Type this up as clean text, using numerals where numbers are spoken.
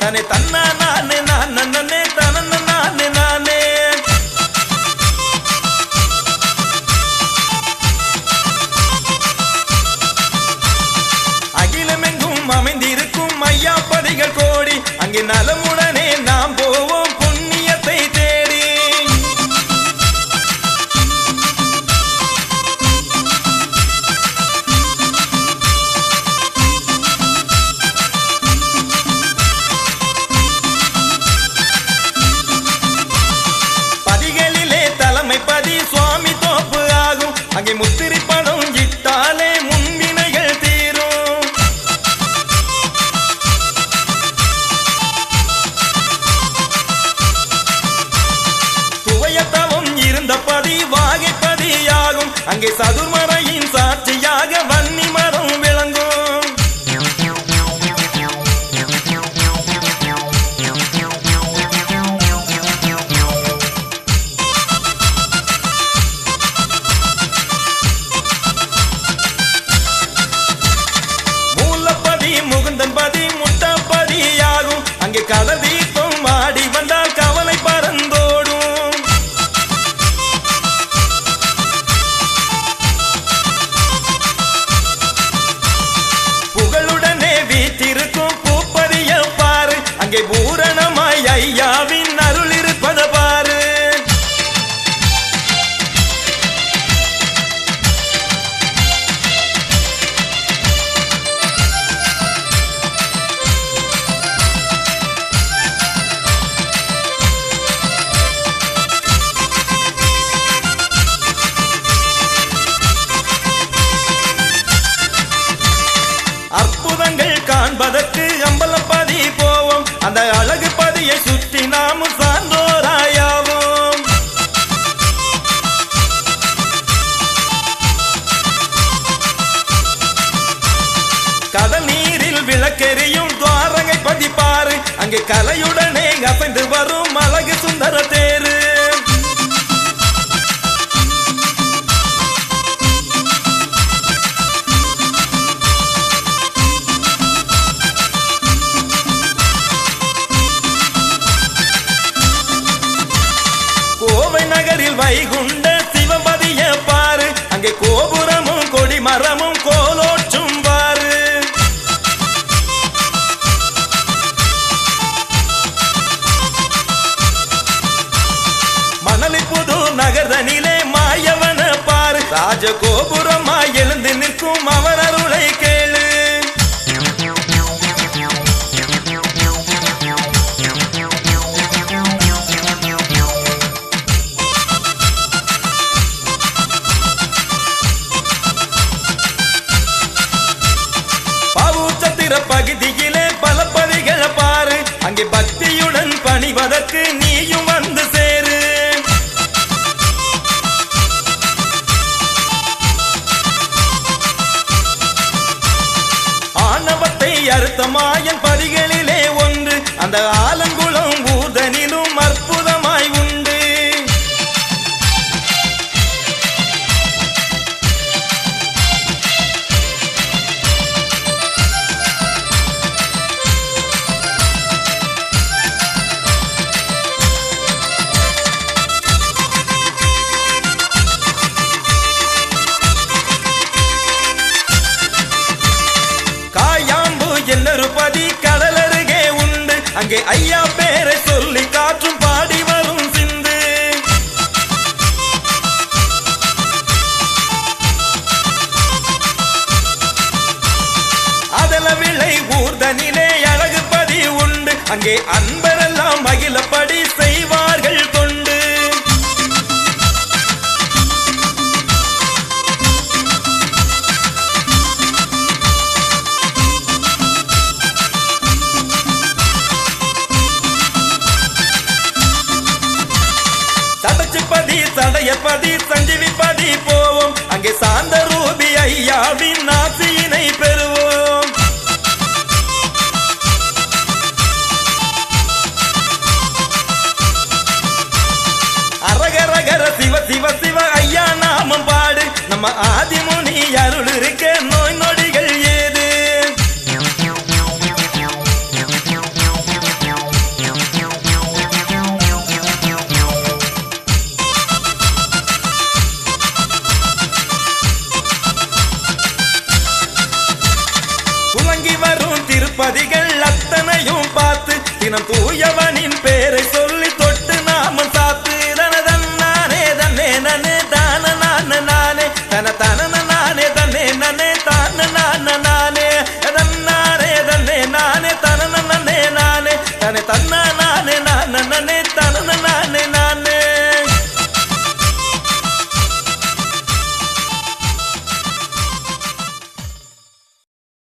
தனே தன்னா நானே நானே தனன நானே நானே அகிலமெங்கும் அமைந்திருக்கும் ஐயா பதிகள் கோடி அங்கே நலமுடனே நாம் போவோம் புண்ணியத்தை தேடி பதிகளிலே தலைமை பதி சுவாமி தோப்பு ஆகும் அங்கே முத்திரி படம் இட்டாலே முன்வினைகள் தீரும் துவையத்தவம் இருந்த பதி வாகை பதியாகும் அங்கே சதுர்மறையின் சாட்சியாக வன்னி மரம் விளங்கும் மூலப்பதி முகுந்தன் பதி முட்டப்பதியாகும் அங்கே கடல் தீர்த்தம் ஆடி வந்தால் கவலை பறந்தோடும் புகழுடனே வீட்டிருக்கும் பூப்பதிய பாரு அங்கே பூரணமாய் ஐயாவின் அருள் இருப்பத பாரு அற்புதங்கள் காண்பதற்கு அம்பலப்பதி போவோம் அந்த அழகு பதியை சுற்றி நாமும் சார்ந்தோராயாவோம் கடல் நீரில் விளக்கெரியும் துவாரகை பதிப்பாரு அங்கே கலையுடனே அசைந்து வரும் அழகு சுந்தர தேரு கோவை நகரில் வைகுண்ட சிவபதிய பாரு அங்கே கோபுரமும் கொடி மரமும் கோலோச்சும் பாரு மணலி புது நகர்தனிலே மாயவன பாரு ராஜ கோபுரமாய் எழுந்து நிற்கும் அவர் அருளை கேளு பகுதியிலே பல பதிகள் பாரு அங்கே பக்தியுடன் பணிவதற்கு நீயும் வந்து சேரு ஆணவத்தை அறுத்த மாயன் பதிகளிலே ஒன்று அந்த ஆலங்குளம் ஊதனிலும் அற்புதமாய் உண்டு என்னொரு பதி கடல் அருகே உண்டு அங்கே ஐயா பேரை சொல்லி காற்றும் பாடி வரும் சிந்து அதல விளை ஊர்தனிலே அழகு பதி உண்டு அங்கே அன்பரெல்லாம் மகிழப்படி செய்வார்கள் தொண்டு சடச்சிப்பதி சடையப்பதி சஞ்சீவிப்பதி போவோம் அங்கே சாந்த ரூபி ஐயாவின் ஆசியினை பெறுவோம் அரகரகர சிவ சிவ சிவ ஐயா நாமம் பாடு நம்ம ஆதிமுனி அருள் இருக்க நோய் நொடிகள் ஏது பதிகள் அத்தனையும் பார்த்து தினம் தூயவனின் பேரை சொல்